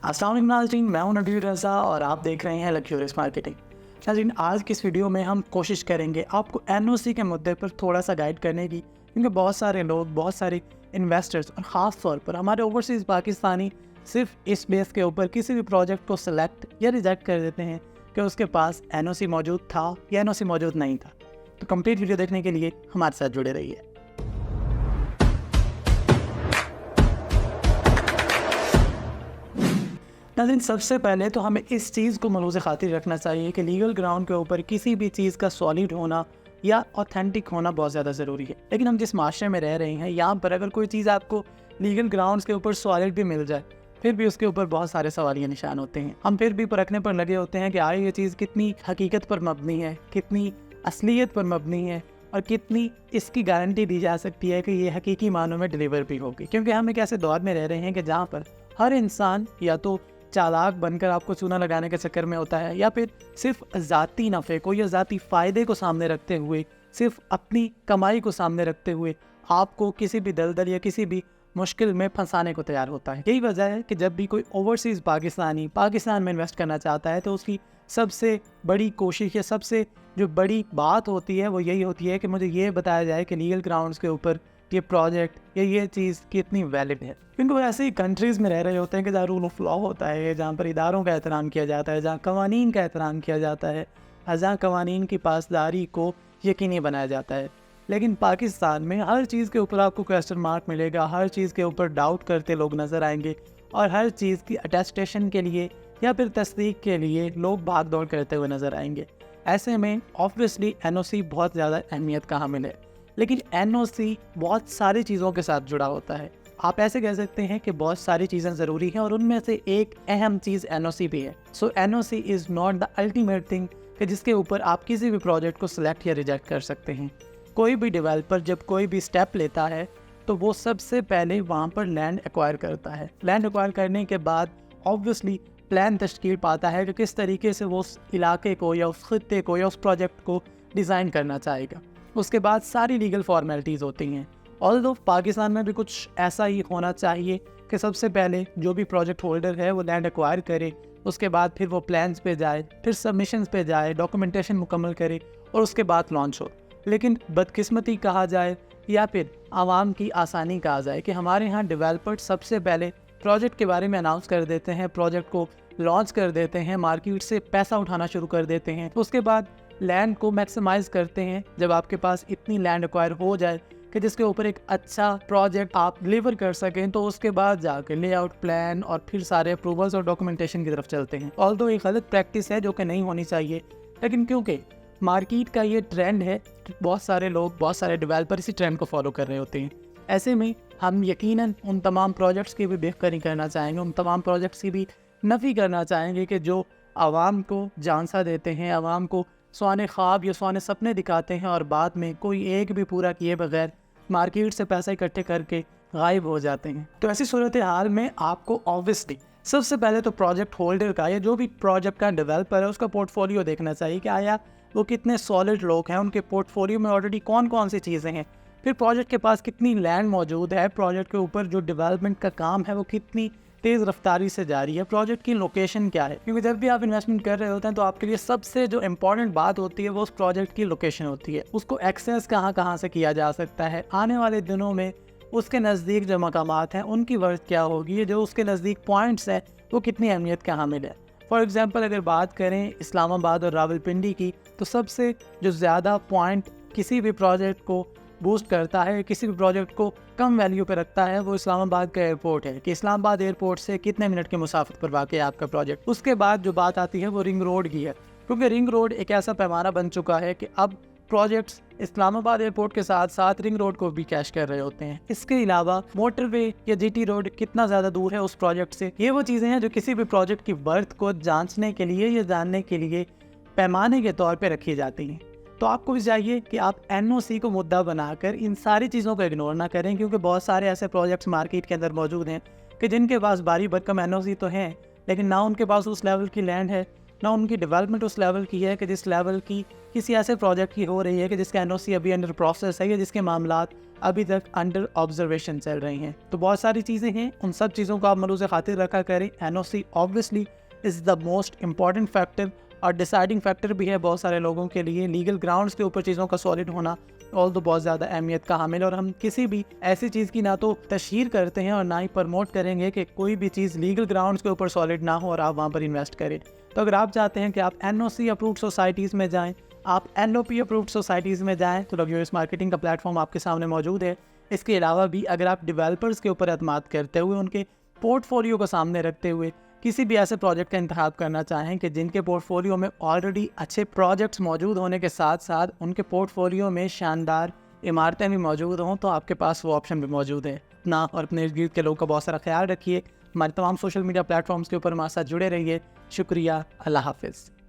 अस्सलाम वालेकुम नाज़रीन, मैं हूं नदीर रज़ा और आप देख रहे हैं लक्यूरियस मार्केटिंग। नाज़रीन, आज की इस वीडियो में हम कोशिश करेंगे आपको एनओसी के मुद्दे पर थोड़ा सा गाइड करने की, क्योंकि बहुत सारे लोग, बहुत सारे इन्वेस्टर्स और ख़ास तौर पर हमारे ओवरसीज़ पाकिस्तानी सिर्फ इस बेस के ऊपर किसी भी प्रोजेक्ट को सिलेक्ट या रिजेक्ट कर देते हैं कि उसके पास एनओसी मौजूद था या एनओसी मौजूद नहीं था। तो कंप्लीट वीडियो देखने के लिए हमारे साथ जुड़े रहिए। नाज़रीन, सबसे पहले तो हमें इस चीज़ को मलूज़ खातिर रखना चाहिए कि लीगल ग्राउंड के ऊपर किसी भी चीज़ का सॉलिड होना या ऑथेंटिक होना बहुत ज़्यादा ज़रूरी है। लेकिन हम जिस माशरे में रह रहे हैं, यहाँ पर अगर कोई चीज़ आपको लीगल ग्राउंड्स के ऊपर सॉलिड भी मिल जाए, फिर भी उसके ऊपर बहुत सारे सवालिया निशान होते हैं। हम फिर भी परखने पर लगे होते हैं कि आए ये चीज़ कितनी हकीकत पर मबनी है, कितनी असलियत पर मबनी है और कितनी इसकी गारंटी दी जा सकती है कि ये हकीकी मानों में डिलीवर भी होगी। क्योंकि हम एक ऐसे दौर में रह रहे हैं कि जहाँ पर हर इंसान या तो चालाक बनकर आपको चूना लगाने के चक्कर में होता है, या फिर सिर्फ ज़ाती नफ़े को या ज़ाती फ़ायदे को सामने रखते हुए, सिर्फ अपनी कमाई को सामने रखते हुए आपको किसी भी दलदल या किसी भी मुश्किल में फंसाने को तैयार होता है। यही वजह है कि जब भी कोई ओवरसीज़ पाकिस्तानी पाकिस्तान में इन्वेस्ट करना चाहता है, तो उसकी सबसे बड़ी कोशिश या सबसे जो बड़ी बात होती है वो यही होती है कि मुझे ये बताया जाए कि लीगल ग्राउंड्स के ऊपर ये प्रोजेक्ट या ये चीज़ कितनी वैलिड है। क्योंकि वो ऐसी कंट्रीज़ में रह रहे होते हैं कि जहाँ रूल ऑफ लॉ होता है, जहाँ पर इदारों का एहतराम किया जाता है, जहाँ कवानीन का एहतराम किया जाता है, जहाँ कवानीन की पासदारी को यकीनी बनाया जाता है। लेकिन पाकिस्तान में हर चीज़ के ऊपर आपको क्वेश्चन मार्क मिलेगा, हर चीज़ के ऊपर डाउट करते लोग नज़र आएंगे और हर चीज़ की अटेस्टेशन के लिए या फिर तस्दीक के लिए लोग भाग दौड़ करते हुए नज़र आएंगे। ऐसे में ऑब्वियसली एनओसी बहुत ज़्यादा अहमियत का हामिल है। लेकिन एनओसी बहुत सारी चीज़ों के साथ जुड़ा होता है। आप ऐसे कह सकते हैं कि बहुत सारी चीज़ें ज़रूरी हैं और उनमें से एक अहम चीज़ एनओसी भी है। So NOC is not the ultimate thing कि जिसके ऊपर आप किसी भी प्रोजेक्ट को सिलेक्ट या रिजेक्ट कर सकते हैं। कोई भी डेवलपर जब कोई भी स्टेप लेता है तो वो सबसे पहले वहाँ पर लैंड एक्वायर करता है। लैंड एक्वायर करने के बाद ऑब्वियसली प्लान तश्कील पाता है कि किस तरीके से वो उस इलाके को या उस खित्ते को या उस प्रोजेक्ट को डिज़ाइन करना चाहेगा। उसके बाद सारी लीगल फॉर्मेलिटीज़ होती हैं। ऑल्दो पाकिस्तान में भी कुछ ऐसा ही होना चाहिए कि सबसे पहले जो भी प्रोजेक्ट होल्डर है वो लैंड एक्वायर करे, उसके बाद फिर वो प्लान्स पे जाए, फिर सबमिशंस पे जाए, डॉक्यूमेंटेशन मुकम्मल करे और उसके बाद लॉन्च हो। लेकिन बदकिस्मती कहा जाए या फिर आवाम की आसानी कहा जाए कि हमारे यहाँ डेवलपर सबसे पहले प्रोजेक्ट के बारे में अनाउंस कर देते हैं, प्रोजेक्ट को लॉन्च कर देते हैं, मार्केट से पैसा उठाना शुरू कर देते हैं, उसके बाद लैंड को मैक्सिमाइज करते हैं। जब आपके पास इतनी लैंड एक्वायर हो जाए कि जिसके ऊपर एक अच्छा प्रोजेक्ट आप डिलीवर कर सकें, तो उसके बाद जाकर लेआउट प्लान और फिर सारे अप्रूवल्स और डॉक्यूमेंटेशन की तरफ चलते हैं। ऑल्दो ये गलत प्रैक्टिस है जो कि नहीं होनी चाहिए, लेकिन क्योंकि मार्केट का ये ट्रेंड है, बहुत सारे लोग, बहुत सारे डेवलपर इसी ट्रेंड को फॉलो कर रहे होते हैं। ऐसे में हम यकीनन उन तमाम प्रोजेक्ट्स की भी बेखबरी करना चाहेंगे, उन तमाम प्रोजेक्ट्स की भी नफ़ी करना चाहेंगे कि जो आवाम को झांसा देते हैं, आवाम को स्वाने ख्वाब या स्वाने सपने दिखाते हैं और बाद में कोई एक भी पूरा किए बगैर मार्केट से पैसा इकट्ठे करके गायब हो जाते हैं। तो ऐसी सूरत हाल में आपको ऑब्वियसली सबसे पहले तो प्रोजेक्ट होल्डर का या जो भी प्रोजेक्ट का डेवलपर है उसका पोर्टफोलियो देखना चाहिए कि आया वो कितने सॉलिड लोग हैं, उनके पोर्टफोलियो में ऑलरेडी कौन कौन सी चीज़ें हैं, फिर प्रोजेक्ट के पास कितनी लैंड मौजूद है, प्रोजेक्ट के ऊपर जो डेवलपमेंट का काम है वो कितनी तेज़ रफ्तारी से जारी है, प्रोजेक्ट की लोकेशन क्या है। क्योंकि जब भी आप इन्वेस्टमेंट कर रहे होते हैं तो आपके लिए सबसे जो इम्पॉर्टेंट बात होती है वो उस प्रोजेक्ट की लोकेशन होती है। उसको एक्सेस कहाँ से किया जा सकता है, आने वाले दिनों में उसके नज़दीक जो मकामात हैं उनकी वर्थ क्या होगी, जो उसके नज़दीक पॉइंट्स हैं वो कितनी अहमियत का हामिल है। फॉर एग्ज़ाम्पल अगर बात करें इस्लामाबाद और रावलपिंडी की, तो सबसे जो ज़्यादा पॉइंट किसी भी प्रोजेक्ट को बूस्ट करता है, किसी भी प्रोजेक्ट को कम वैल्यू पे रखता है, वो इस्लामाबाद का एयरपोर्ट है कि इस्लामाबाद एयरपोर्ट से कितने मिनट की मुसाफत पर वाक़ है आपका प्रोजेक्ट। उसके बाद जो बात आती है वो रिंग रोड की है, क्योंकि रिंग रोड एक ऐसा पैमाना बन चुका है कि अब प्रोजेक्ट्स इस्लामाबाद एयरपोर्ट के साथ साथ रिंग रोड को भी कैश कर रहे होते हैं। इसके अलावा मोटरवे या जीटी रोड कितना ज़्यादा दूर है उस प्रोजेक्ट से, ये वो चीज़ें हैं जो किसी भी प्रोजेक्ट की वर्थ को जांचने के लिए या जानने के लिए पैमाने के तौर पर रखी जाती हैं। तो आपको भी चाहिए कि आप एनओसी को मुद्दा बनाकर इन सारी चीज़ों को इग्नोर ना करें, क्योंकि बहुत सारे ऐसे प्रोजेक्ट्स मार्केट के अंदर मौजूद हैं कि जिनके पास भारी भरकम एनओसी तो हैं, लेकिन ना उनके पास उस लेवल की लैंड है, نہ ان کی ڈیولپمنٹ اس لیول کی ہے کہ جس لیول کی کسی ایسے پروجیکٹ کی ہو رہی ہے کہ جس کا NOC ابھی انڈر پروسیس ہے یا جس کے معاملات ابھی تک انڈر آبزرویشن چل رہی ہیں. تو بہت ساری چیزیں ہیں, ان سب چیزوں کو آپ ملحوظ خاطر رکھا کریں. NOC obviously is the most important factor اور ڈیسائیڈنگ فیکٹر بھی ہے بہت سارے لوگوں کے لیے. لیگل گراؤنڈس کے اوپر چیزوں کا سالڈ ہونا تو بہت زیادہ اہمیت کا حامل ہے, اور ہم کسی بھی ایسی چیز کی نہ تو تشہیر کرتے ہیں اور نہ ہی پروموٹ کریں گے کہ کوئی بھی چیز لیگل گراؤنڈس کے اوپر سالڈ نہ ہو اور آپ وہاں پر انویسٹ کریں. تو اگر آپ چاہتے ہیں کہ آپ NOC اپرووڈ سوسائٹیز میں جائیں, آپ NOP اپرووڈ سوسائٹیز میں جائیں, تو لگزریس مارکیٹنگ کا پلیٹ فارم آپ کے سامنے موجود ہے. اس کے علاوہ بھی اگر آپ ڈیولپرز کے اوپر اعتماد کرتے ہوئے ان کے پورٹ فولیو کو سامنے رکھتے ہوئے کسی بھی ایسے پروجیکٹ کا انتخاب کرنا چاہیں کہ جن کے پورٹ فولیو میں آلریڈی اچھے پروجیکٹس موجود ہونے کے ساتھ ساتھ ان کے پورٹ فولیو میں شاندار عمارتیں بھی موجود ہوں, تو آپ کے پاس وہ آپشن بھی موجود ہے. اپنا اور اپنے ارد گرد کے لوگوں کا بہت سارا خیال رکھیے. ہمارے تمام سوشل میڈیا پلیٹ فارمز کے اوپر ہمارے ساتھ جڑے رہیے. شکریہ. اللہ حافظ.